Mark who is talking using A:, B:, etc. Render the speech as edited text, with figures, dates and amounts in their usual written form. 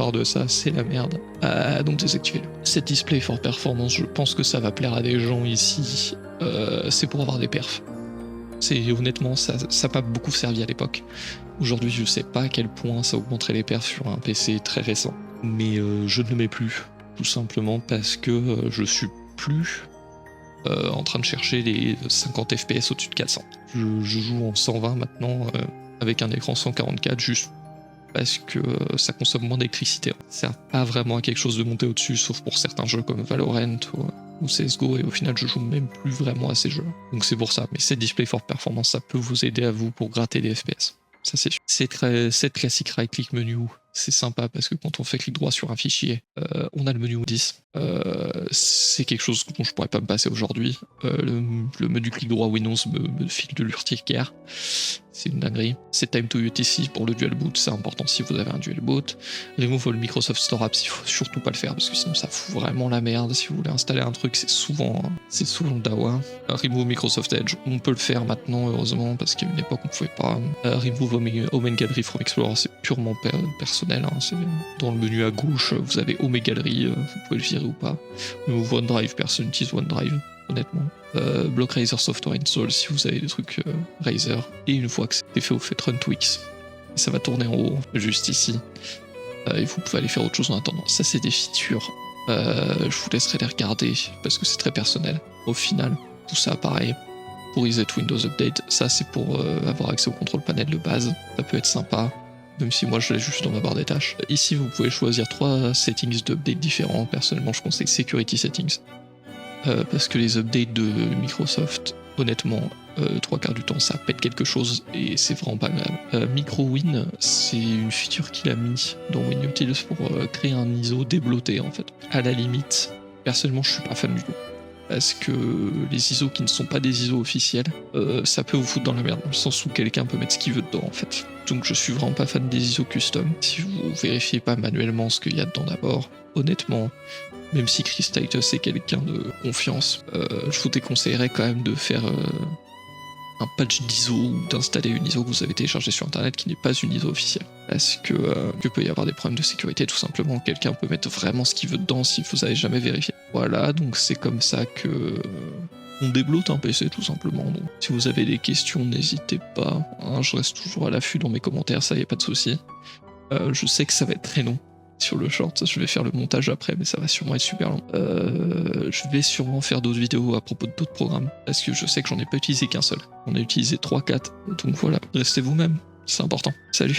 A: part de ça, c'est la merde. Donc désactivez-le. Cette display for performance, je pense que ça va plaire à des gens ici. C'est pour avoir des perfs. Honnêtement, ça m'a beaucoup servi à l'époque. Aujourd'hui, je sais pas à quel point ça augmenterait les perfs sur un PC très récent. Mais je ne le mets plus, tout simplement parce que je suis plus en train de chercher les 50 FPS au-dessus de 400. Je joue en 120 maintenant avec un écran 144 juste parce que ça consomme moins d'électricité. Ça sert pas vraiment à quelque chose de monter au-dessus, sauf pour certains jeux comme Valorant ou CSGO, et au final je joue même plus vraiment à ces jeux. Donc c'est pour ça, mais cette display for performance, ça peut vous aider à vous pour gratter des FPS. Ça c'est sûr. Cette classique right-click menu, c'est sympa parce que quand on fait clic droit sur un fichier, on a le menu 10. C'est quelque chose dont je pourrais pas me passer aujourd'hui. Le menu clic droit Windows me file de l'urticaire. C'est une dinguerie. C'est Time to UTC pour le dual boot, c'est important si vous avez un dual boot. Remove all Microsoft Store Apps, il faut surtout pas le faire parce que sinon ça fout vraiment la merde. Si vous voulez installer un truc, c'est souvent le dawa. Remove Microsoft Edge, on peut le faire maintenant heureusement parce qu'il y a une époque on pouvait pas. Remove Home Gallery from Explorer, c'est purement personnel. C'est dans le menu à gauche, vous avez Home Gallery, vous pouvez le virer ou pas. Remove OneDrive, personne n'utilise OneDrive. Honnêtement. Block Razer Software Install si vous avez des trucs Razer. Et une fois que c'est fait, vous faites Run Twix. Et ça va tourner en haut, juste ici. Et vous pouvez aller faire autre chose en attendant. Ça, c'est des features. Je vous laisserai les regarder parce que c'est très personnel. Au final, tout ça, pareil. Pour Reset Windows Update, ça, c'est pour avoir accès au contrôle panel de base. Ça peut être sympa. Même si moi je l'ai juste dans ma barre des tâches. Ici, vous pouvez choisir 3 settings d'update différents. Personnellement, je conseille Security Settings. Parce que les updates de Microsoft, honnêtement, 3/4 du temps, ça pète quelque chose et c'est vraiment pas agréable. MicroWin, c'est une feature qu'il a mis dans WinUtils pour créer un ISO débloaté en fait. À la limite, personnellement, je suis pas fan du tout. Parce que les ISO qui ne sont pas des ISO officiels, ça peut vous foutre dans la merde, dans le sens où quelqu'un peut mettre ce qu'il veut dedans en fait. Donc je suis vraiment pas fan des ISO custom. Si vous vérifiez pas manuellement ce qu'il y a dedans d'abord, honnêtement, même si Chris Titus est quelqu'un de confiance, je vous déconseillerais quand même de faire un patch d'ISO ou d'installer une ISO que vous avez téléchargée sur internet qui n'est pas une ISO officielle. Parce que peut y avoir des problèmes de sécurité tout simplement. Quelqu'un peut mettre vraiment ce qu'il veut dedans si vous avez jamais vérifié. Voilà, donc c'est comme ça que on débloate un PC tout simplement. Donc, si vous avez des questions, n'hésitez pas. Hein, je reste toujours à l'affût dans mes commentaires, ça y a pas de souci. Je sais que ça va être très long sur le short, je vais faire le montage après, mais ça va sûrement être super long. Je vais sûrement faire d'autres vidéos à propos d'autres programmes, parce que je sais que j'en ai pas utilisé qu'un seul. On a utilisé 3-4, donc voilà, restez vous-même, c'est important. Salut!